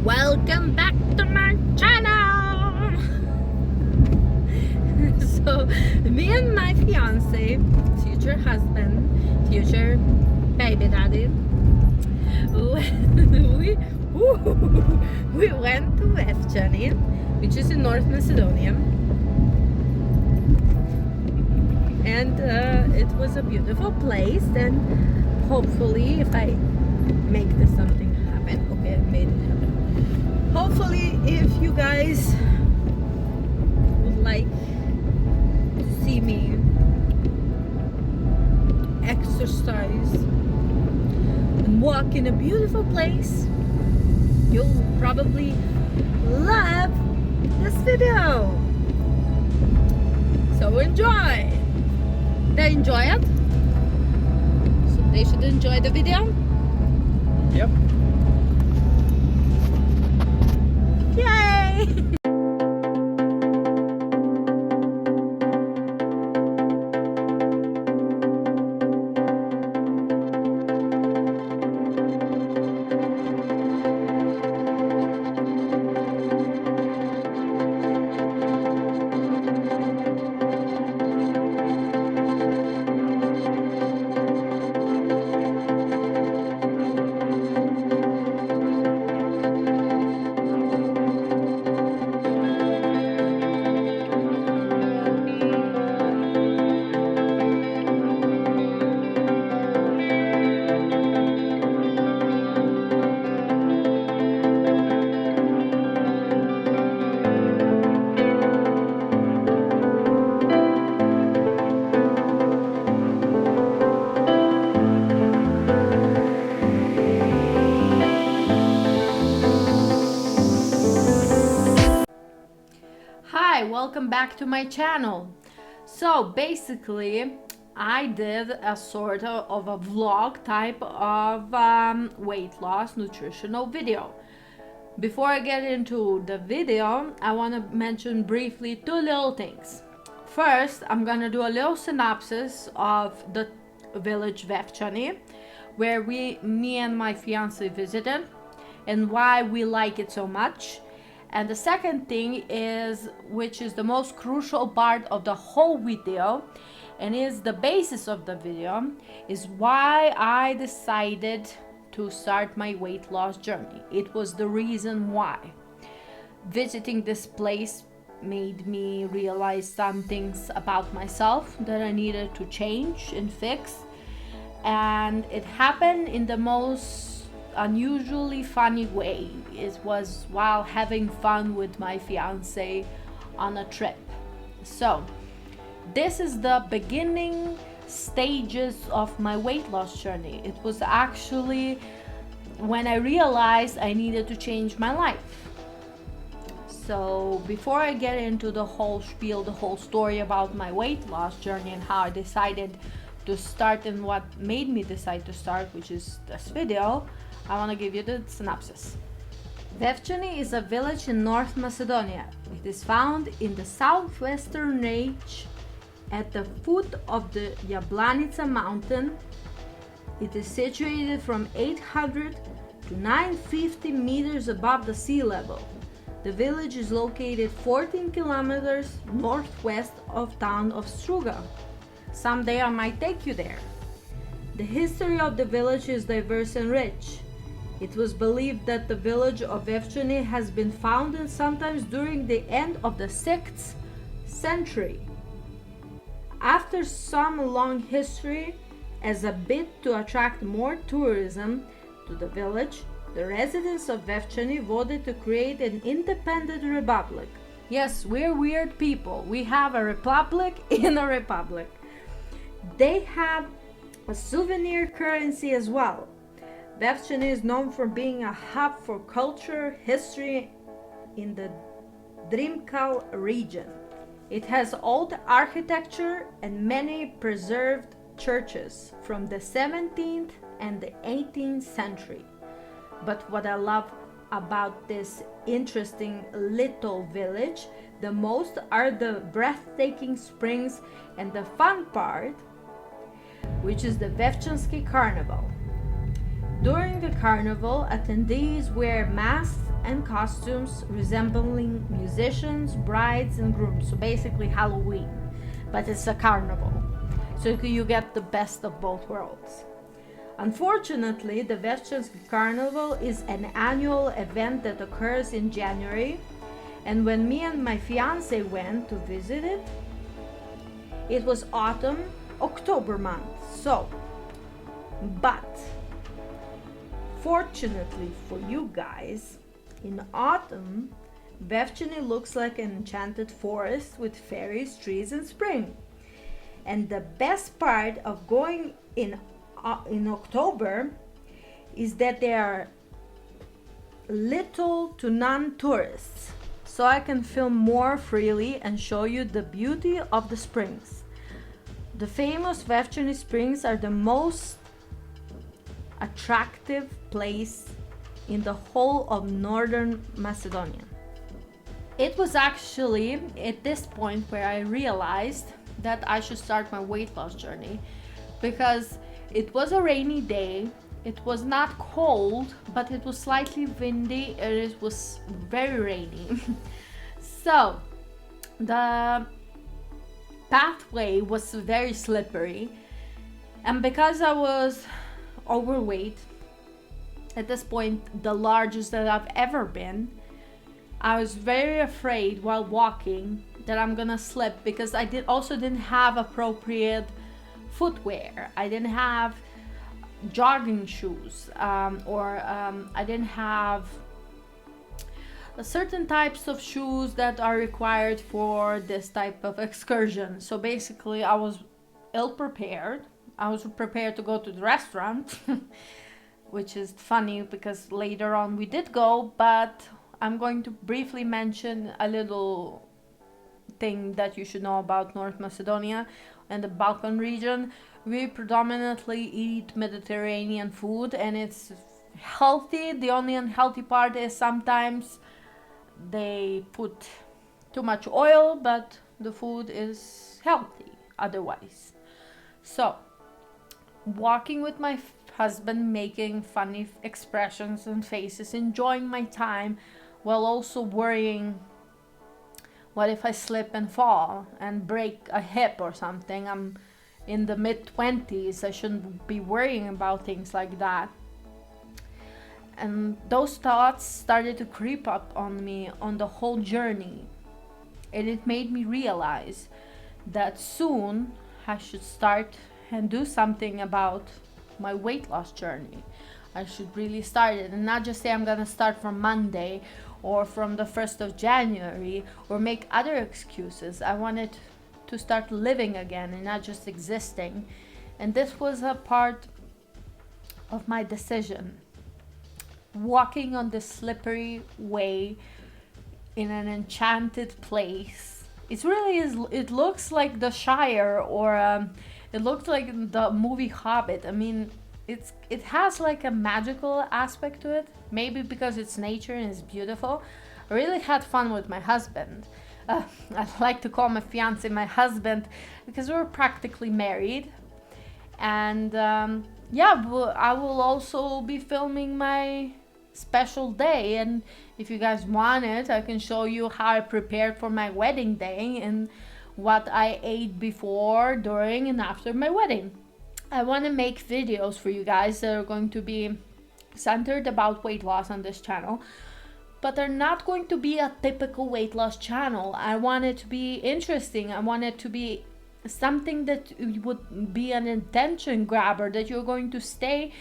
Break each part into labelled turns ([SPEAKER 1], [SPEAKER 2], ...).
[SPEAKER 1] Welcome back to my channel. So me and my fiance, future husband, future baby daddy, we went to Fiance, which is in North Macedonia, and it was a beautiful place. And hopefully, if I make this something happen, okay, I made it happen. Hopefully, if you guys would like to see me exercise and walk in a beautiful place, you'll probably love this video. So enjoy. They enjoy it, so they should enjoy the video.
[SPEAKER 2] Yep.
[SPEAKER 1] Yay! Hi, welcome back to my channel. So basically I did a sort of a vlog type of weight loss nutritional video. Before I get into the video, I want to mention briefly two little things. First, I'm gonna do a little synopsis of the village Fiance, where me and my fiance visited, and why we like it so much. And the second thing is, which is the most crucial part of the whole video and is the basis of the video, is why I decided to start my weight loss journey. It was the reason why. Visiting this place made me realize some things about myself that I needed to change and fix. And it happened in the most unusually funny way. It was while having fun with my fiance on a trip. So this is the beginning stages of my weight loss journey. It was actually when I realized I needed to change my life. So before I get into the whole spiel, the whole story about my weight loss journey and how I decided to start and what made me decide to start, which is this video, I want to give you the synopsis. Fiance is a village in North Macedonia. It is found in the southwestern range at the foot of the Jablanica mountain. It is situated from 800 to 950 meters above the sea level. The village is located 14 kilometers northwest of town of Struga. Someday I might take you there. The history of the village is diverse and rich. It was believed that the village of Fiance has been founded sometimes during the end of the 6th century. After some long history, as a bit to attract more tourism to the village, the residents of Fiance voted to create an independent republic. Yes, we're weird people. We have a republic in a republic. They have a souvenir currency as well. Fiance is known for being a hub for culture, history in the Drimkal region. It has old architecture and many preserved churches from the 17th and the 18th century. But what I love about this interesting little village the most are the breathtaking springs and the fun part, which is the Fiance Carnival. During the carnival, attendees wear masks and costumes resembling musicians, brides, and grooms. So basically Halloween, but it's a carnival. So you get the best of both worlds. Unfortunately, the Vestchanski Carnival is an annual event that occurs in January, and when me and my fiance went to visit it, it was autumn, October month. So, but fortunately for you guys, in autumn, Vevchany looks like an enchanted forest with fairies, trees, and spring. And the best part of going in October is that there are little to none tourists, so I can film more freely and show you the beauty of the springs. The famous Vevchany springs are the most attractive place in the whole of northern Macedonia. It was actually at this point where I realized that I should start my weight loss journey, because it was a rainy day. It was not cold, but it was slightly windy and it was very rainy. So the pathway was very slippery, and because I was overweight, at this point the largest that I've ever been, I was very afraid while walking that I'm gonna slip, because I didn't have appropriate footwear. I didn't have jogging shoes, or I didn't have certain types of shoes that are required for this type of excursion. So basically I was ill prepared. I was prepared to go to the restaurant which is funny because later on we did go, but I'm going to briefly mention a little thing that you should know about North Macedonia and the Balkan region. We predominantly eat Mediterranean food, and it's healthy. The only unhealthy part is sometimes they put too much oil, but the food is healthy otherwise. So, walking with my husband, making funny expressions and faces, enjoying my time, while also worrying, what if I slip and fall and break a hip or something? I'm in the mid-20s, I shouldn't be worrying about things like that. And those thoughts started to creep up on me on the whole journey. And it made me realize that soon I should start and do something about my weight loss journey. I should really start it and not just say I'm gonna start from Monday or from the 1st of January or make other excuses. I wanted to start living again and not just existing. And this was a part of my decision. Walking on this slippery way in an enchanted place. It really is. It looks like the Shire, or it looked like the movie Hobbit. I mean, it has like a magical aspect to it. Maybe because it's nature and it's beautiful. I really had fun with my husband. I like to call my fiance my husband because we're practically married. And yeah, I will also be filming my special day, and if you guys want it, I can show you how I prepared for my wedding day and what I ate before, during, and after my wedding. I want to make videos for you guys that are going to be centered about weight loss on this channel, but they're not going to be a typical weight loss channel. I want it to be interesting. I want it to be something that would be an attention grabber, that you're going to stay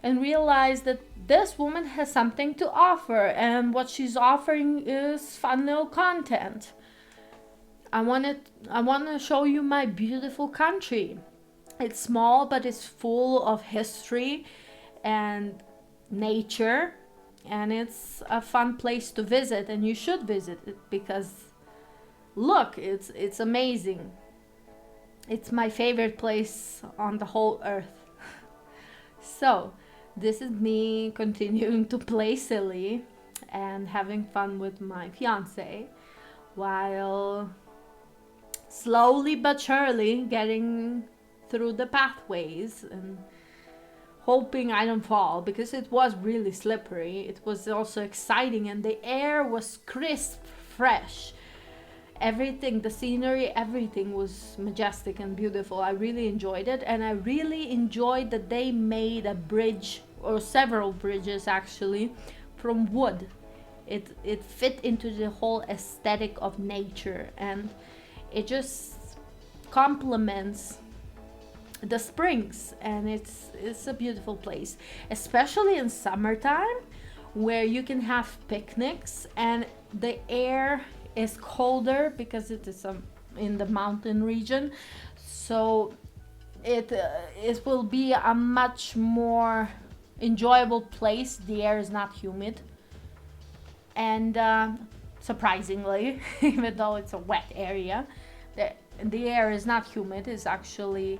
[SPEAKER 1] and realize that this woman has something to offer, and what she's offering is fun little content. I want to show you my beautiful country. It's small, but it's full of history and nature, and it's a fun place to visit, and you should visit it because look, it's amazing. It's my favorite place on the whole earth. So, this is me continuing to play silly and having fun with my fiance while slowly but surely getting through the pathways and hoping I don't fall, because it was really slippery. It was also exciting, and the air was crisp, fresh. Everything, the scenery, everything was majestic and beautiful. I really enjoyed it, and I really enjoyed that they made a bridge, or several bridges actually, from wood. It fit into the whole aesthetic of nature, and it just complements the springs, and it's a beautiful place, especially in summertime, where you can have picnics and the air is colder because it is in the mountain region, so it will be a much more enjoyable place. The air is not humid, and surprisingly, even though it's a wet area, the air is not humid. It's actually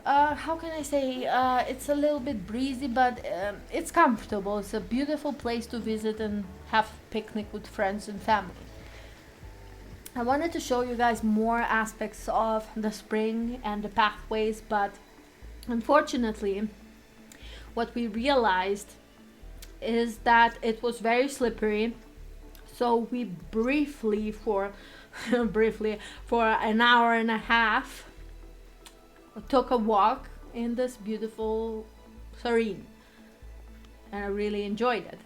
[SPEAKER 1] how can I say, it's a little bit breezy, but it's comfortable. It's a beautiful place to visit and have picnic with friends and family. I wanted to show you guys more aspects of the spring and the pathways, but unfortunately what we realized is that it was very slippery, so we briefly for an hour and a half took a walk in this beautiful terrain, and I really enjoyed it.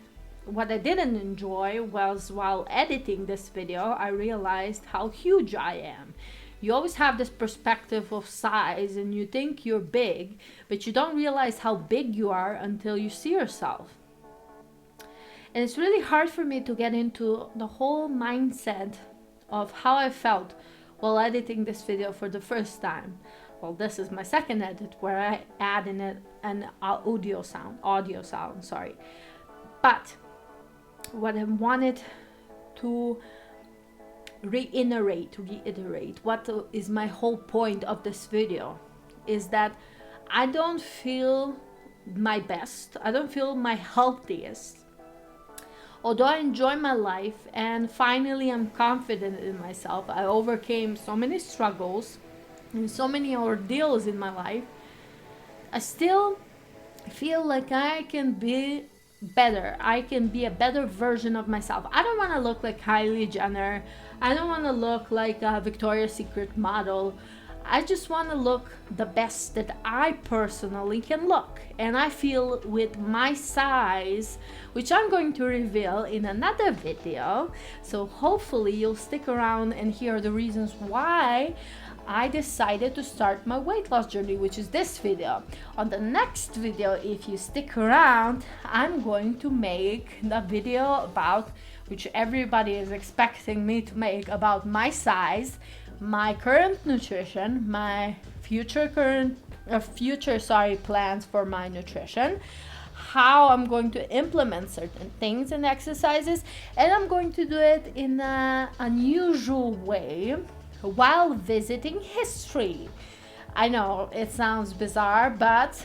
[SPEAKER 1] What I didn't enjoy was, while editing this video, I realized how huge I am. You always have this perspective of size and you think you're big, but you don't realize how big you are until you see yourself. And it's really hard for me to get into the whole mindset of how I felt while editing this video for the first time. Well, this is my second edit where I add in an audio sound, sorry. But what I wanted to reiterate what is my whole point of this video is that I don't feel my best, I don't feel my healthiest. Although I enjoy my life and finally I'm confident in myself, I overcame so many struggles and so many ordeals in my life, I still feel like I can be better. I can be a better version of myself. I don't want to look like Kylie Jenner. I don't want to look like a Victoria's Secret model. I just want to look the best that I personally can look. And I feel with my size, which I'm going to reveal in another video, so hopefully you'll stick around and hear the reasons why I decided to start my weight loss journey, which is this video. On the next video, if you stick around, I'm going to make the video about, which everybody is expecting me to make, about my size, my current nutrition, my future plans for my nutrition, how I'm going to implement certain things and exercises, and I'm going to do it in an unusual way while visiting history. I know it sounds bizarre, but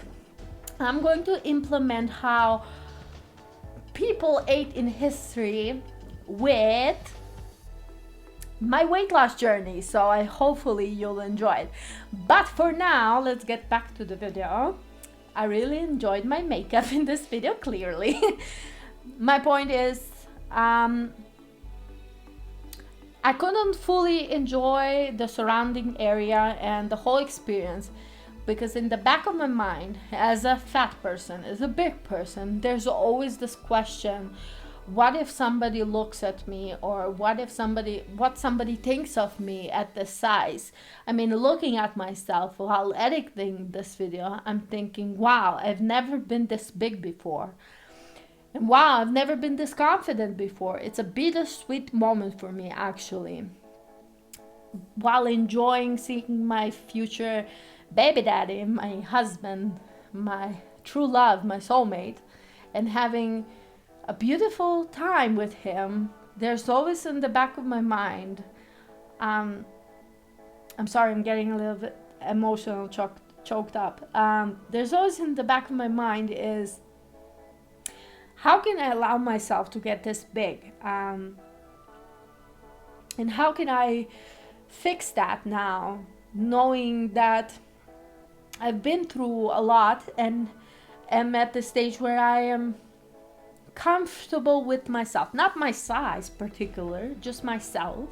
[SPEAKER 1] I'm going to implement how people ate in history with my weight loss journey, so hopefully you'll enjoy it. But for now, let's get back to the video. I really enjoyed my makeup in this video, clearly. My point is, I couldn't fully enjoy the surrounding area and the whole experience because in the back of my mind, as a fat person, as a big person, there's always this question: what if somebody looks at me, or what somebody thinks of me at this size? I mean, looking at myself while editing this video, I'm thinking, wow, I've never been this big before. And wow, I've never been this confident before. It's a bittersweet moment for me, actually. While enjoying seeing my future baby daddy, my husband, my true love, my soulmate, and having a beautiful time with him, there's always in the back of my mind, I'm sorry, I'm getting a little bit emotional, choked up. There's always in the back of my mind is, how can I allow myself to get this big? And how can I fix that now, knowing that I've been through a lot and am at the stage where I am comfortable with myself, not my size particular, just myself.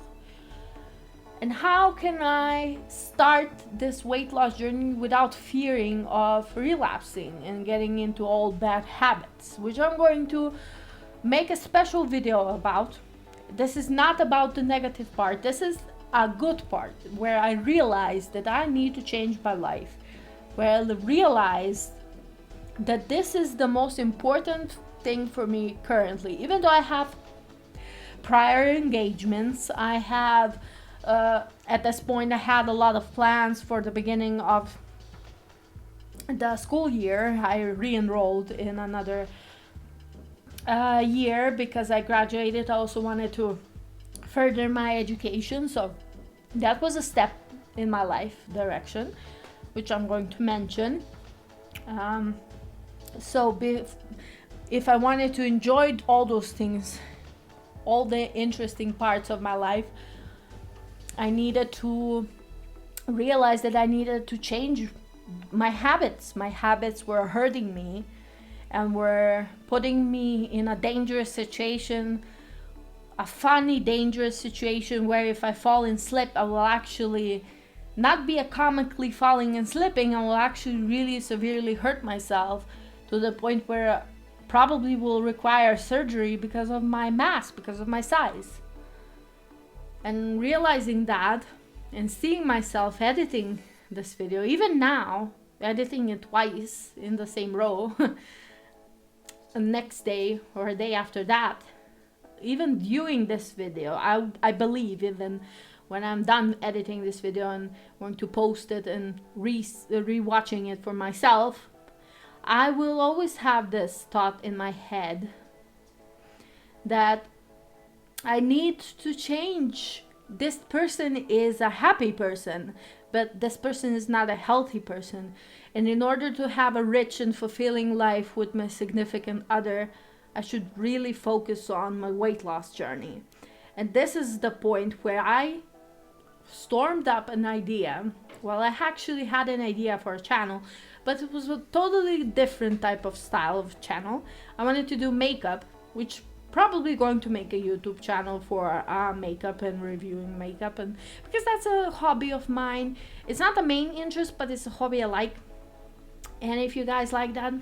[SPEAKER 1] And how can I start this weight loss journey without fearing of relapsing and getting into all bad habits, which I'm going to make a special video about. This is not about the negative part. This is a good part where I realized that I need to change my life, where I realized that this is the most important thing for me currently. Even though I have prior engagements, I have at this point I had a lot of plans for the beginning of the school year. I re-enrolled in another year because I graduated. I also wanted to further my education, so that was a step in my life direction, which I'm going to mention. If I wanted to enjoy all those things, all the interesting parts of my life, I needed to realize that I needed to change my habits. My habits were hurting me and were putting me in a dangerous situation, a funny, dangerous situation where if I fall and slip, I will actually not be a comically falling and slipping. I will actually really severely hurt myself to the point where probably will require surgery because of my mass, because of my size. And realizing that and seeing myself editing this video, even now, editing it twice in the same row, the next day or a day after that, even viewing this video, I believe even when I'm done editing this video and going to post it and re-watching it for myself, I will always have this thought in my head that I need to change. This person is a happy person, but this person is not a healthy person. And in order to have a rich and fulfilling life with my significant other, I should really focus on my weight loss journey. And this is the point where I stormed up an idea. Well, I actually had an idea for a channel, but it was a totally different type of style of channel. I wanted to do makeup, which probably going to make a YouTube channel for makeup and reviewing makeup, and because that's a hobby of mine. It's not the main interest, but it's a hobby I like. And if you guys like that,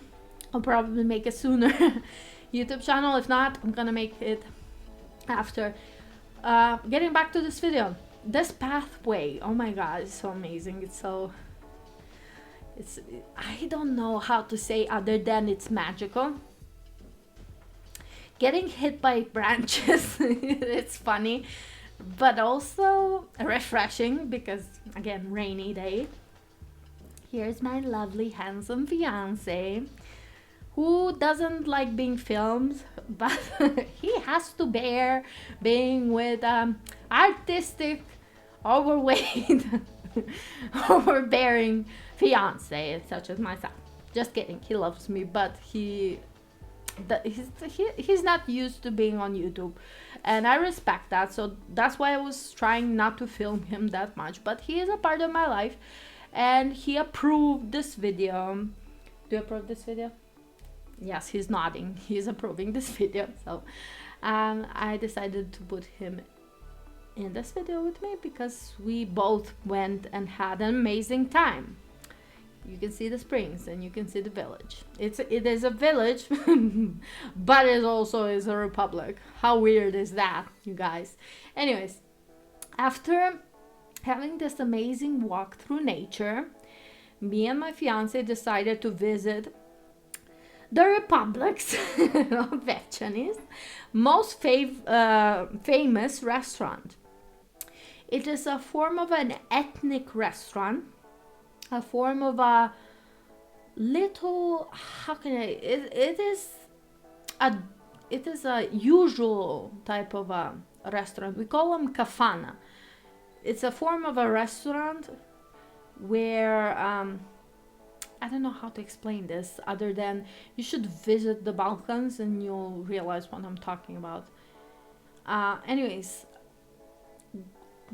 [SPEAKER 1] I'll probably make a sooner YouTube channel. If not, I'm gonna make it after. Getting back to this video, this pathway, oh my god, it's so amazing. I don't know how to say other than it's magical. Getting hit by branches, it's funny, but also refreshing because, again, rainy day. Here's my lovely, handsome fiance, who doesn't like being filmed, but he has to bear being with artistic, overweight, overbearing fiance such as myself. Just kidding, he loves me, but he's not used to being on YouTube, and I respect that. So that's why I was trying not to film him that much, but he is a part of my life, and he approved this video. Do you approve this video? Yes, he's nodding. He's approving this video. So I decided to put him in this video with me because we both went and had an amazing time. You can see the springs and you can see the village. It is a village, but it also is a republic. How weird is that, you guys? Anyways, after having this amazing walk through nature, me and my fiance decided to visit the republic's of Vecchiani's most famous restaurant. It is a form of an ethnic restaurant, a form of a little, how can I, it is a usual type of a restaurant. We call them kafana. It's a form of a restaurant where I don't know how to explain this other than you should visit the Balkans and you'll realize what I'm talking about. Anyways,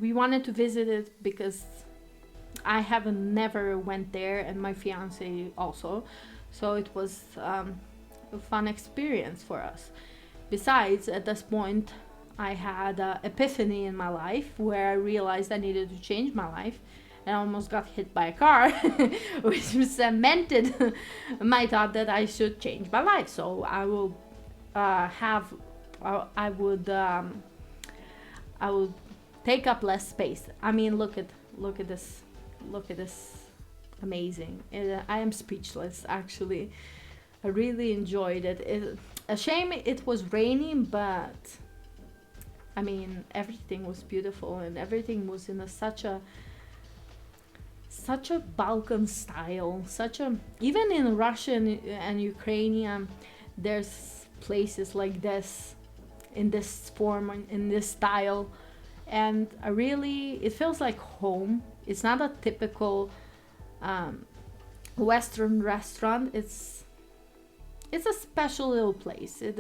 [SPEAKER 1] we wanted to visit it because I haven't never went there, and my fiance also, so it was a fun experience for us. Besides, at this point, I had an epiphany in my life where I realized I needed to change my life, and I almost got hit by a car, which cemented my thought that I should change my life. So I will have, I would, I would take up less space. I mean, look at this, look at this, amazing. I am speechless, actually. I really enjoyed it. A shame it was raining, but I mean, everything was beautiful, and everything was in such a Balkan style, such a, even in Russian and Ukrainian, there's places like this, in this form, in this style, and I really, it feels like home. It's not a typical Western restaurant. It's a special little place. It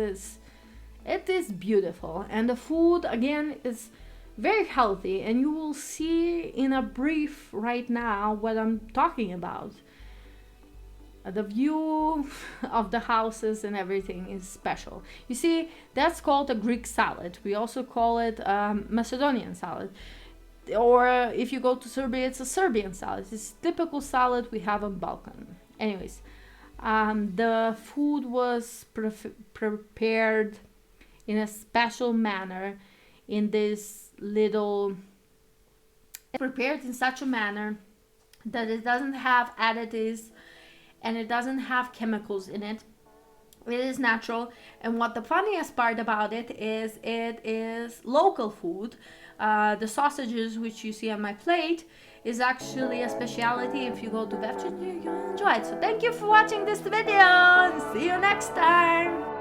[SPEAKER 1] is beautiful, and the food again is very healthy, and you will see in a brief right now what I'm talking about. The view of the houses and everything is special. You see, that's called a Greek salad. We also call it Macedonian salad. Or if you go to Serbia, it's a Serbian salad. It's typical salad we have in Balkan. Anyways, the food was prepared in a special manner, in this little, prepared in such a manner that it doesn't have additives and it doesn't have chemicals in it. It is natural, and what the funniest part about it is local food. The sausages which you see on my plate is actually a specialty. If you go to Vevchin, you'll enjoy it. So thank you for watching this video, and see you next time.